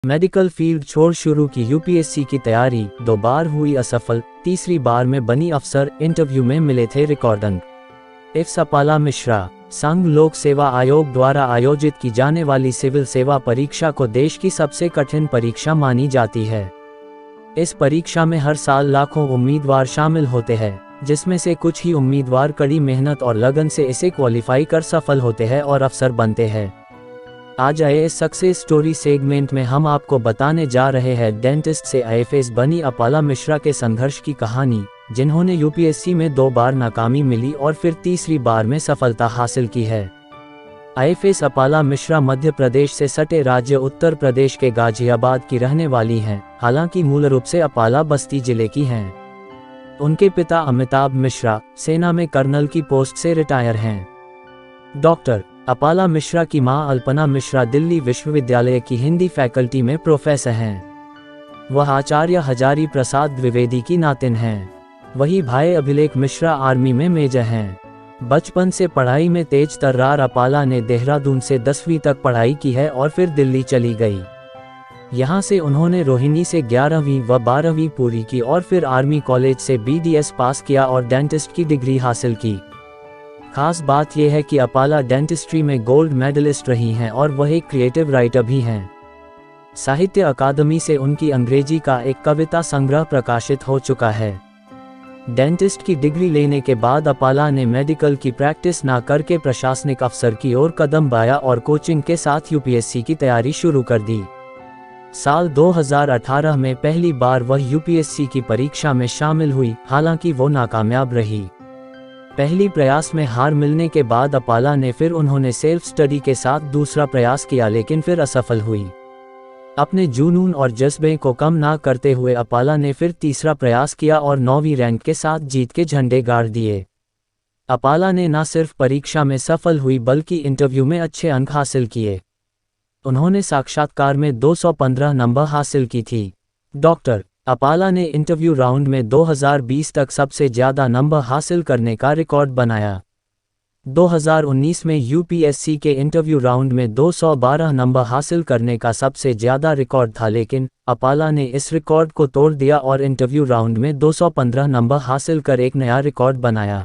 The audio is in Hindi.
मेडिकल फील्ड छोड़ शुरू की यूपीएससी की तैयारी, 2 बार हुई असफल, तीसरी बार में बनी अफसर, इंटरव्यू में मिले थे रिकॉर्ड अंक। इफ्स अपाला मिश्रा। संघ लोक सेवा आयोग द्वारा आयोजित की जाने वाली सिविल सेवा परीक्षा को देश की सबसे कठिन परीक्षा मानी जाती है। इस परीक्षा में हर साल लाखों उम्मीदवार शामिल होते हैं, जिसमें से कुछ ही उम्मीदवार कड़ी मेहनत और लगन से इसे क्वालिफाई कर सफल होते हैं और अफसर बनते हैं। आज आए इस सक्सेस स्टोरी सेगमेंट में हम आपको बताने जा रहे हैं डेंटिस्ट से आईएफएस बनी अपाला मिश्रा के संघर्ष की कहानी, जिन्होंने यूपीएससी में 2 बार नाकामी मिली और फिर तीसरी बार में सफलता हासिल की है। आईएफएस अपाला मिश्रा मध्य प्रदेश से सटे राज्य उत्तर प्रदेश के गाजियाबाद की रहने वाली हैं, हालांकि मूल रूप से अपाला बस्ती जिले की हैं। उनके पिता अमिताभ मिश्रा सेना में कर्नल की पोस्ट से रिटायर हैं। डॉक्टर अपाला मिश्रा की मां अल्पना मिश्रा दिल्ली विश्वविद्यालय की हिंदी फैकल्टी में प्रोफेसर हैं। वह आचार्य हजारी प्रसाद द्विवेदी की नातिन हैं। वही भाई अभिलेख मिश्रा आर्मी में मेजर हैं। बचपन से पढ़ाई में तेज तर्रार अपाला ने देहरादून से 10वीं तक पढ़ाई की है और फिर दिल्ली चली गई। यहाँ से उन्होंने रोहिणी से 11वीं व 12वीं पूरी की और फिर आर्मी कॉलेज से बीडीएस पास किया और डेंटिस्ट की डिग्री हासिल की। खास बात यह है कि अपाला डेंटिस्ट्री में गोल्ड मेडलिस्ट रही हैं और वह एक क्रिएटिव राइटर भी हैं। साहित्य अकादमी से उनकी अंग्रेजी का एक कविता संग्रह प्रकाशित हो चुका है। डेंटिस्ट की डिग्री लेने के बाद अपाला ने मेडिकल की प्रैक्टिस ना करके प्रशासनिक अफसर की ओर कदम बढ़ाया और कोचिंग के साथ यूपीएससी की तैयारी शुरू कर दी। साल 2018 में पहली बार वह यूपीएससी की परीक्षा में शामिल हुई, हालांकि वो नाकामयाब रही। पहली प्रयास में हार मिलने के बाद अपाला ने फिर उन्होंने सेल्फ स्टडी के साथ दूसरा प्रयास किया, लेकिन फिर असफल हुई। अपने जुनून और जज्बे को कम ना करते हुए अपाला ने फिर तीसरा प्रयास किया और 9वीं रैंक के साथ जीत के झंडे गाड़ दिए। अपाला ने न सिर्फ परीक्षा में सफल हुई बल्कि इंटरव्यू में अच्छे अंक हासिल किए। उन्होंने साक्षात्कार में 215 नंबर हासिल की थी। डॉक्टर अपाला ने इंटरव्यू राउंड में 2020 तक सबसे ज़्यादा नंबर हासिल करने का रिकॉर्ड बनाया। 2019 में यूपीएससी के इंटरव्यू राउंड में 212 नंबर हासिल करने का सबसे ज़्यादा रिकॉर्ड था, लेकिन अपाला ने इस रिकॉर्ड को तोड़ दिया और इंटरव्यू राउंड में 215 नंबर हासिल कर एक नया रिकॉर्ड बनाया।